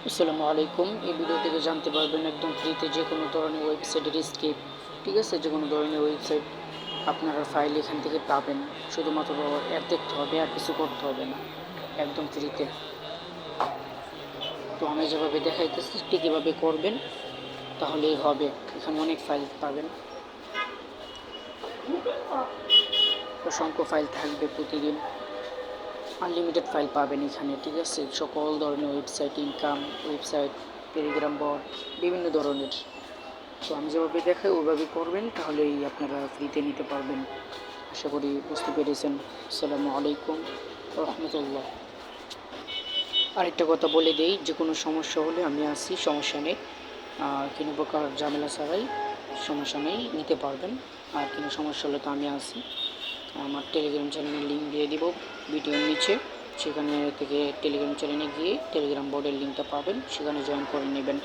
আসসালামু আলাইকুম। এই ভিডিও থেকে জানতে পারবেন একদম ফ্রিতে যে কোনো ধরনের ওয়েবসাইটের স্ক্রিপ্ট, ঠিক আছে? যে কোনো ধরনের ওয়েবসাইট আপনারা ফাইল এখান থেকে পাবেন। শুধুমাত্র অ্যাড দেখতে হবে, আর কিছু করতে হবে না, একদম ফ্রিতে। তো আমি যেভাবে দেখাইতেছি ঠিক এভাবে করবেন, তাহলেই হবে। এখানে অনেক ফাইল পাবেন, অসংখ্য ফাইল থাকবে প্রতিদিন, আনলিমিটেড ফাইল পাবেন এখানে, ঠিক আছে? সকল ধরনের website, income website, Telegram bot, বিভিন্ন ধরনের। তো আমি যেভাবে দেখাই ওইভাবে করবেন, তাহলেই আপনারা ফ্রিতে নিতে পারবেন। আশা করি বুঝতে পেরেছেন। আসসালামু আলাইকুম রহমতুল্লাহ। আরেকটা কথা বলে দেই, যে কোনো সমস্যা হলে আমি আছি, সমস্যা নেই। কোনো প্রকার ঝামেলা ছাড়াই, সমস্যা নেই, নিতে পারবেন। আর কোনো সমস্যা হলে তো আমি আছি। আমার টেলিগ্রাম চ্যানেলের লিঙ্ক দিয়ে দিব ভিডিওর নিচে, সেখানে থেকে টেলিগ্রাম চ্যানেলে গিয়ে টেলিগ্রাম বোর্ডের লিঙ্কটা পাবেন, সেখানে জয়েন করে নেবেন।